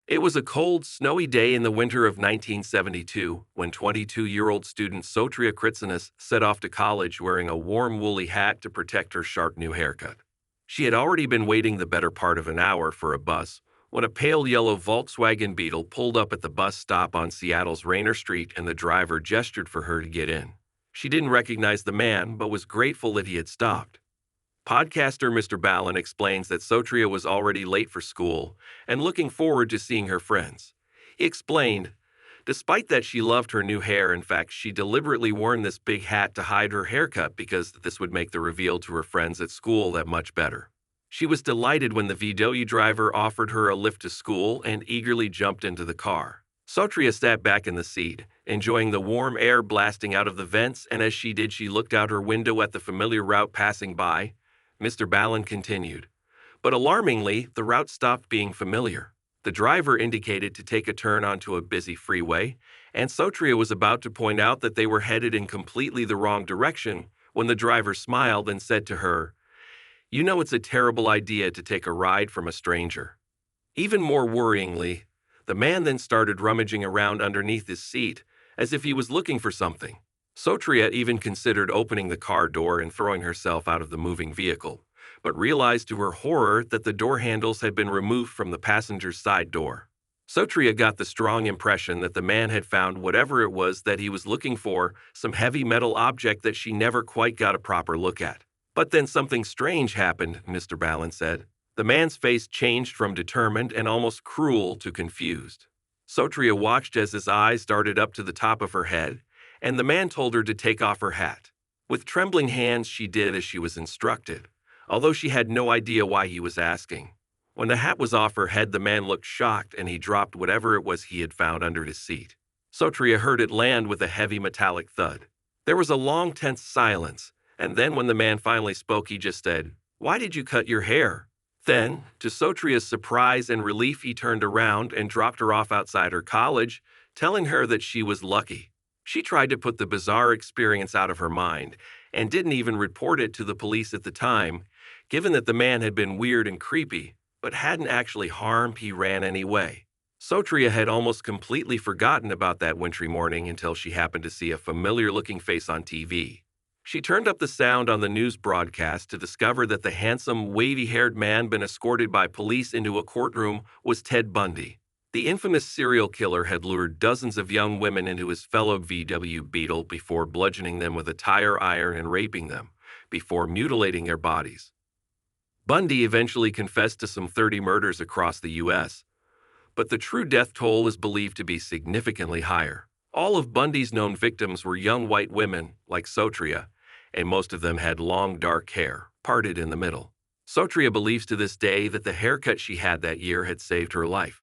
It was a cold, snowy day in the winter of 1972 when 22-year-old student Sotria Kritsonis set off to college wearing a warm, woolly hat to protect her sharp new haircut. She had already been waiting the better part of an hour for a bus when a pale yellow Volkswagen Beetle pulled up at the bus stop on Seattle's Rainer Street and the driver gestured for her to get in. She didn't recognize the man, but was grateful that he had stopped. Podcaster Mr Ballen explains that Sotria was already late for school and looking forward to seeing her friends. He explained, despite that she loved her new hair, in fact, she deliberately worn this big hat to hide her haircut because this would make the reveal to her friends at school that much better. She was delighted when the VW driver offered her a lift to school and eagerly jumped into the car. Sotria sat back in the seat, enjoying the warm air blasting out of the vents, and as she did, she looked out her window at the familiar route passing by. Mr. Ballen continued. But alarmingly, the route stopped being familiar. The driver indicated to take a turn onto a busy freeway, and Sotria was about to point out that they were headed in completely the wrong direction when the driver smiled and said to her, "You know it's a terrible idea to take a ride from a stranger." Even more worryingly, the man then started rummaging around underneath his seat as if he was looking for something. Sotria even considered opening the car door and throwing herself out of the moving vehicle, but realized to her horror that the door handles had been removed from the passenger's side door. Sotria got the strong impression that the man had found whatever it was that he was looking for, some heavy metal object that she never quite got a proper look at. But then something strange happened, Mr. Ballen said. The man's face changed from determined and almost cruel to confused. Sotria watched as his eyes darted up to the top of her head, and the man told her to take off her hat. With trembling hands, she did as she was instructed, although she had no idea why he was asking. When the hat was off her head, the man looked shocked and he dropped whatever it was he had found under his seat. Sotria heard it land with a heavy metallic thud. There was a long, tense silence, and then when the man finally spoke, he just said, "Why did you cut your hair?" Then, to Sotria's surprise and relief, he turned around and dropped her off outside her college, telling her that she was lucky. She tried to put the bizarre experience out of her mind and didn't even report it to the police at the time, given that the man had been weird and creepy, but hadn't actually harmed he ran anyway. Sotria had almost completely forgotten about that wintry morning until she happened to see a familiar-looking face on TV. She turned up the sound on the news broadcast to discover that the handsome, wavy-haired man been escorted by police into a courtroom was Ted Bundy. The infamous serial killer had lured dozens of young women into his fellow VW Beetle before bludgeoning them with a tire iron and raping them, before mutilating their bodies. Bundy eventually confessed to some 30 murders across the U.S., but the true death toll is believed to be significantly higher. All of Bundy's known victims were young white women, like Sotria, and most of them had long dark hair, parted in the middle. Sotria believes to this day that the haircut she had that year had saved her life.